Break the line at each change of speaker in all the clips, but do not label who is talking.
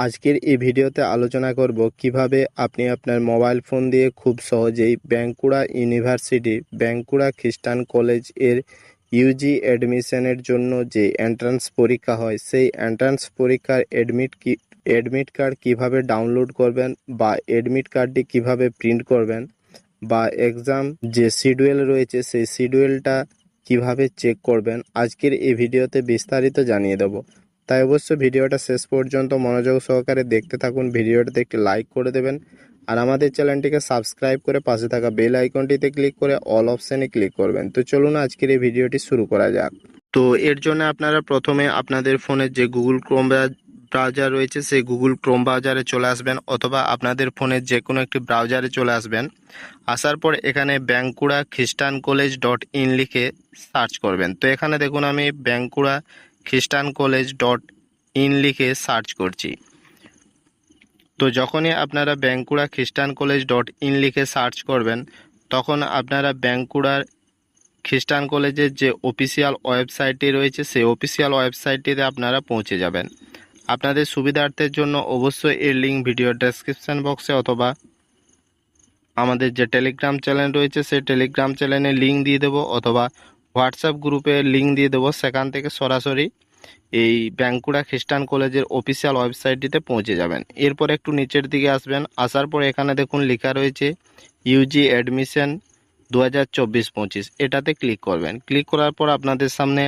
আজকের এই ভিডিওতে আলোচনা করব কিভাবে আপনি আপনার মোবাইল ফোন দিয়ে খুব সহজেই বাঁকুড়া ইউনিভার্সিটি বাঁকুড়া খ্রিস্টান কলেজ এর ইউজি অ্যাডমিশনের জন্য যে এন্ট্রান্স পরীক্ষা হয় সেই এন্ট্রান্স পরীক্ষার অ্যাডমিট কার্ড কিভাবে ডাউনলোড করবেন বা অ্যাডমিট কার্ডটি কিভাবে প্রিন্ট করবেন বা এক্সাম যে শিডিউল রয়েছে সেই শিডিউলটা কিভাবে চেক করবেন আজকের এই ভিডিওতে বিস্তারিত জানিয়ে দেব। তাই অবশ্য ভিডিওটা শেষ পর্যন্ত মনোযোগ সহকারে দেখতে থাকুন। ভিডিওটাতে একটি লাইক করে দেবেন আর আমাদের চ্যানেলটিকে সাবস্ক্রাইব করে পাশে থাকা বেল আইকনটিতে ক্লিক করে অল অপশানে ক্লিক করবেন। তো চলুন আজকের এই ভিডিওটি শুরু করা যাক। তো এর জন্য আপনারা প্রথমে আপনাদের ফোনের যে গুগল ক্রোম ব্রাউজার রয়েছে সেই গুগল ক্রোম ব্রাউজারে চলে আসবেন, অথবা আপনাদের ফোনের যে কোনো একটি ব্রাউজারে চলে আসবেন। আসার পর এখানে বাঁকুড়া খ্রিস্টান কলেজ .in লিখে সার্চ করবেন। তো এখানে দেখুন আমি বাঁকুড়া খ্রিস্টান কলেজ .in লিখে সার্চ করছি। তো যখনই আপনারা বাঁকুড়া খ্রিস্টান কলেজ .in লিখে সার্চ করবেন তখন আপনারা বাঁকুড়ার খ্রিস্টান কলেজের যে অফিসিয়াল ওয়েবসাইটটি রয়েছে সেই অফিসিয়াল ওয়েবসাইটটিতে আপনারা পৌঁছে যাবেন। আপনাদের সুবিধার্থের জন্য অবশ্যই এর লিঙ্ক ভিডিও ডেসক্রিপশন বক্সে অথবা আমাদের যে টেলিগ্রাম চ্যানেল রয়েছে সেই টেলিগ্রাম চ্যানেলে লিঙ্ক দিয়ে দেবো, অথবা হোয়াটসঅ্যাপ গ্রুপে লিঙ্ক দিয়ে দেবো। সেখান থেকে সরাসরি এই বাঁকুড়া খ্রিস্টান কলেজের অফিসিয়াল ওয়েবসাইটটিতে পৌঁছে যাবেন। এরপর একটু নিচের দিকে আসবেন। আসার পর এখানে দেখুন লেখা রয়েছে ইউজি অ্যাডমিশন 2024-25, এটাতে ক্লিক করবেন। ক্লিক করার পর আপনাদের সামনে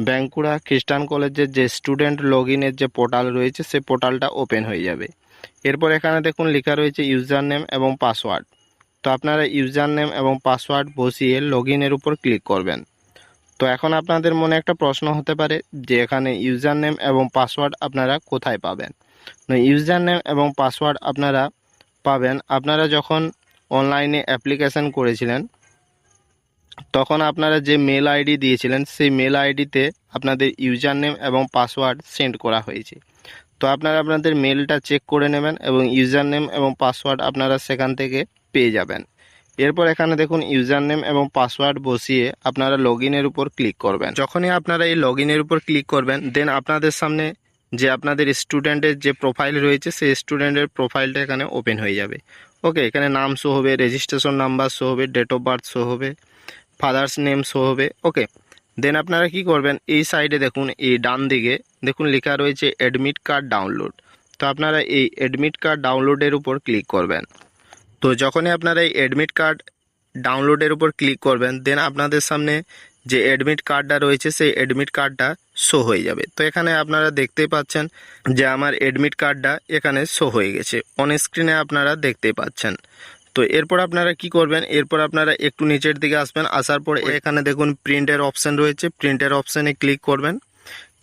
বাঁকুড়া খ্রিস্টান কলেজের যে স্টুডেন্ট লগ ইনের যে পোর্টাল রয়েছে সেই পোর্টালটা ওপেন হয়ে যাবে। এরপর এখানে দেখুন লেখা রয়েছে ইউজার নেম এবং পাসওয়ার্ড। তো আপনারা ইউজার নেম এবং পাসওয়ার্ড বসিয়ে লগ ইনের উপর ক্লিক করবেন। তো এখন আপনাদের মনে একটা প্রশ্ন হতে পারে যে এখানে ইউজার নেম এবং পাসওয়ার্ড আপনারা কোথায় পাবেন। ইউজার নেম এবং পাসওয়ার্ড আপনারা পাবেন আপনারা যখন অনলাইনে অ্যাপ্লিকেশন করেছিলেন তখন আপনারা যে মেল আইডি দিয়েছিলেন সেই মেল আইডিতে আপনাদের ইউজার নেম এবং পাসওয়ার্ড সেন্ড করা হয়েছে। তো আপনারা আপনাদের মেলটা চেক করে নেবেন এবং ইউজার নেম এবং পাসওয়ার্ড আপনারা সেখান থেকে পেয়ে যাবেন। এরপর এখানে দেখুন ইউজার নেম এবং পাসওয়ার্ড বসিয়ে আপনারা লগ ইনের উপর ক্লিক করবেন। যখনই আপনারা এই লগ ইনের উপর ক্লিক করবেন দেন আপনাদের সামনে যে আপনাদের স্টুডেন্টের যে প্রোফাইল রয়েছে সেই স্টুডেন্টের প্রোফাইলটা এখানে ওপেন হয়ে যাবে। ওকে, এখানে নাম শো হবে, রেজিস্ট্রেশন নাম্বার শো হবে, ডেট অফ বার্থ শো হবে, ফাদার্স নেম শো হবে। ওকে, দেন আপনারা কি করবেন, এই সাইডে দেখুন এই ডান দিকে দেখুন লেখা রয়েছে অ্যাডমিট কার্ড ডাউনলোড। তো আপনারা এই অ্যাডমিট কার্ড ডাউনলোডের উপর ক্লিক করবেন। তো যখনই আপনারা এই অ্যাডমিট কার্ড ডাউনলোডের উপর ক্লিক করবেন দেন আপনাদের সামনে যে অ্যাডমিট কার্ডটা রয়েছে সেই অ্যাডমিট কার্ডটা শো হয়ে যাবে। তো এখানে আপনারা দেখতেই পাচ্ছেন যে আমার অ্যাডমিট কার্ডটা এখানে শো হয়ে গেছে, অন স্ক্রিনে আপনারা দেখতেই পাচ্ছেন। তো এরপর আপনারা কি করবেন, এরপর আপনারা একটু নিচের দিকে আসবেন। আসার পর এখানে দেখুন প্রিন্টের অপশান রয়েছে, প্রিন্টের অপশানে ক্লিক করবেন।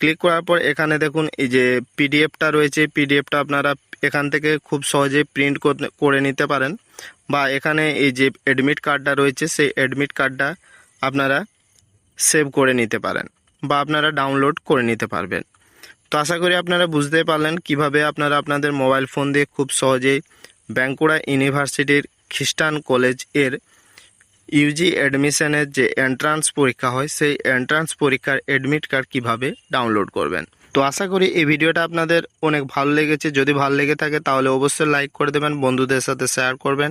ক্লিক করার পর এখানে দেখুন এই যে পিডিএফটা রয়েছে, পিডিএফটা আপনারা এখান থেকে খুব সহজে প্রিন্ট করে নিতে পারেন, বা এখানে এই যে অ্যাডমিট কার্ডটা রয়েছে সেই অ্যাডমিট কার্ডটা আপনারা সেভ করে নিতে পারেন বা আপনারা ডাউনলোড করে নিতে পারবেন। তো আশা করি আপনারা বুঝতে পারলেন কিভাবে আপনারা আপনাদের মোবাইল ফোন দিয়ে খুব সহজেই বাঁকুড়া ইউনিভার্সিটির খ্রিস্টান কলেজ এর ইউজি অ্যাডমিশনের যে এন্ট্রান্স পরীক্ষা হয় সেই এন্ট্রান্স পরীক্ষার অ্যাডমিট কার্ড কিভাবে ডাউনলোড করবেন। তো আশা করি এই ভিডিওটা আপনাদের অনেক ভালো লেগেছে। যদি ভালো লেগে থাকে তাহলে অবশ্যই লাইক করে দেবেন, বন্ধুদের সাথে শেয়ার করবেন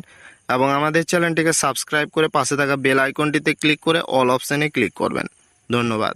এবং আমাদের চ্যানেলটিকে সাবস্ক্রাইব করে পাশে থাকা বেল আইকনটিতে ক্লিক করে অল অপশানে ক্লিক করবেন। ধন্যবাদ।